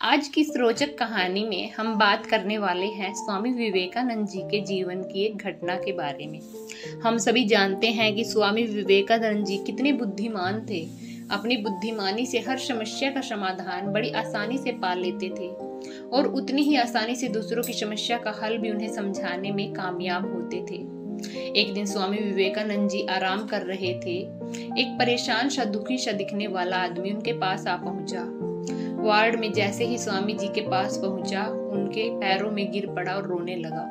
आज की इस रोचक कहानी में हम बात करने वाले हैं स्वामी विवेकानंद जी के जीवन की एक घटना के बारे में। हम सभी जानते हैं कि स्वामी विवेकानंद जी कितने बुद्धिमान थे। अपनी बुद्धिमानी से हर समस्या का समाधान बड़ी आसानी से पा लेते थे और उतनी ही आसानी से दूसरों की समस्या का हल भी उन्हें समझाने में कामयाब होते थे। एक दिन स्वामी विवेकानंद जी आराम कर रहे थे। एक परेशान सा दुखी सा दिखने वाला आदमी उनके पास आ पहुंचा। वार्ड में जैसे ही स्वामी जी के पास पहुंचा, उनके पैरों में गिर पड़ा और रोने लगा।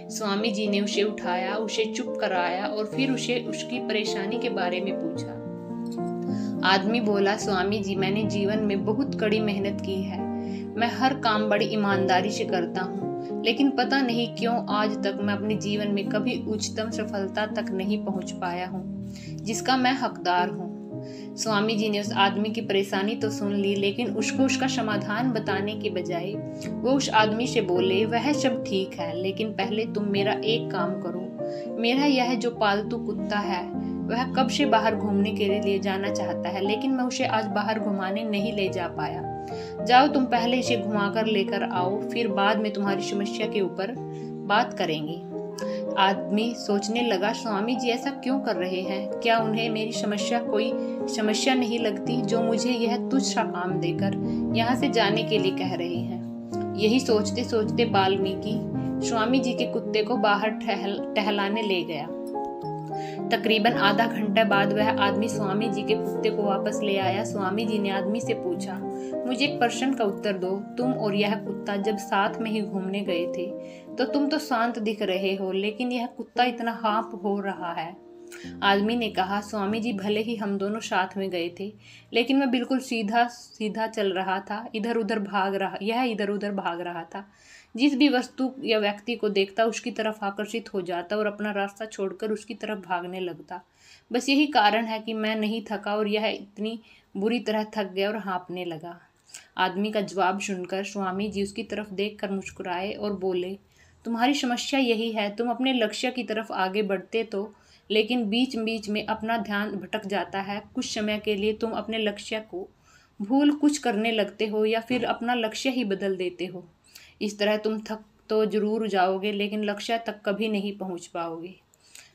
स्वामी जी ने उसे उठाया, उसे चुप कराया और फिर उसे उसकी परेशानी के बारे में पूछा। आदमी बोला, स्वामी जी, मैंने जीवन में बहुत कड़ी मेहनत की है। मैं हर काम बड़ी ईमानदारी से करता हूँ, लेकिन पता नहीं क्यों आज तक मैं अपने जीवन में कभी उच्चतम सफलता तक नहीं पहुंच पाया हूँ, जिसका मैं हकदार हूँ। स्वामी जी ने उस आदमी की परेशानी तो सुन ली, लेकिन उसको उसका समाधान बताने के बजाय वो उस आदमी से बोले, वह सब ठीक है, लेकिन पहले तुम मेरा एक काम करो। मेरा यह जो पालतू कुत्ता है वह कब से बाहर घूमने के लिए जाना चाहता है, लेकिन मैं उसे आज बाहर घुमाने नहीं ले जा पाया। जाओ, तुम पहले इसे घुमाकर लेकर आओ, फिर बाद में तुम्हारी समस्या के ऊपर बात करेंगे। आदमी सोचने लगा, स्वामी जी ऐसा क्यों कर रहे हैं? क्या उन्हें मेरी समस्या कोई समस्या नहीं लगती जो मुझे यह तुच्छ सा काम देकर यहाँ से जाने के लिए कह रहे हैं? यही सोचते सोचते वाल्मीकि स्वामी जी के कुत्ते को बाहर टहलाने ले गया। तकरीबन आधा घंटा बाद वह आदमी स्वामी जी के कुत्ते को वापस ले आया। स्वामी जी ने आदमी से पूछा, मुझे एक प्रश्न का उत्तर दो। तुम और यह कुत्ता जब साथ में ही घूमने गए थे तो तुम तो शांत दिख रहे हो, लेकिन यह कुत्ता इतना हाँफ हो रहा है। आदमी ने कहा, स्वामी जी, भले ही हम दोनों साथ में गए थे, लेकिन मैं बिल्कुल सीधा सीधा चल रहा था। यह इधर उधर भाग रहा था। जिस भी वस्तु या व्यक्ति को देखता उसकी तरफ आकर्षित हो जाता और अपना रास्ता छोड़कर उसकी तरफ भागने लगता। बस यही कारण है कि मैं नहीं थका और यह इतनी बुरी तरह थक गया और हाँफने लगा। आदमी का जवाब सुनकर स्वामी जी उसकी तरफ देखकर मुस्कुराए और बोले, तुम्हारी समस्या यही है, तुम अपने लक्ष्य की तरफ आगे बढ़ते तो, लेकिन बीच बीच में अपना ध्यान भटक जाता है। कुछ समय के लिए तुम अपने लक्ष्य को भूल कुछ करने लगते हो या फिर अपना लक्ष्य ही बदल देते हो। इस तरह तुम थक तो जरूर जाओगे, लेकिन लक्ष्य तक कभी नहीं पहुंच पाओगे।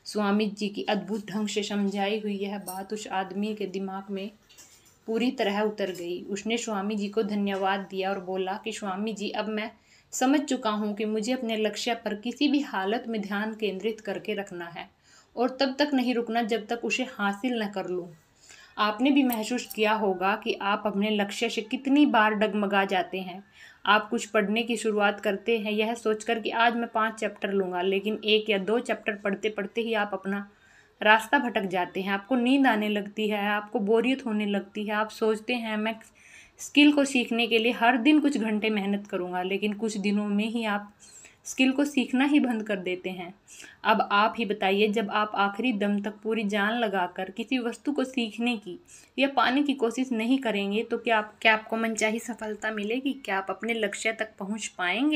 स्वामी जी की अद्भुत ढंग से समझाई हुई यह बात उस आदमी के दिमाग में पूरी तरह उतर गई। उसने स्वामी जी को धन्यवाद दिया और बोला कि स्वामी जी, अब मैं समझ चुका हूँ कि मुझे अपने लक्ष्य पर किसी भी हालत में ध्यान केंद्रित करके रखना है और तब तक नहीं रुकना जब तक उसे हासिल न कर लूँ। आपने भी महसूस किया होगा कि आप अपने लक्ष्य से कितनी बार डगमगा जाते हैं। आप कुछ पढ़ने की शुरुआत करते हैं यह सोचकर कि आज मैं 5 चैप्टर लूँगा, लेकिन 1 या 2 चैप्टर पढ़ते पढ़ते ही आप अपना रास्ता भटक जाते हैं। आपको नींद आने लगती है, आपको बोरियत होने लगती है। आप सोचते हैं मैं स्किल को सीखने के लिए हर दिन कुछ घंटे मेहनत करूँगा, लेकिन कुछ दिनों में ही आप स्किल को सीखना ही बंद कर देते हैं। अब आप ही बताइए, जब आप आखिरी दम तक पूरी जान लगाकर किसी वस्तु को सीखने की या पाने की कोशिश नहीं करेंगे तो क्या आपको मनचाही सफलता मिलेगी? क्या आप अपने लक्ष्य तक पहुंच पाएंगे?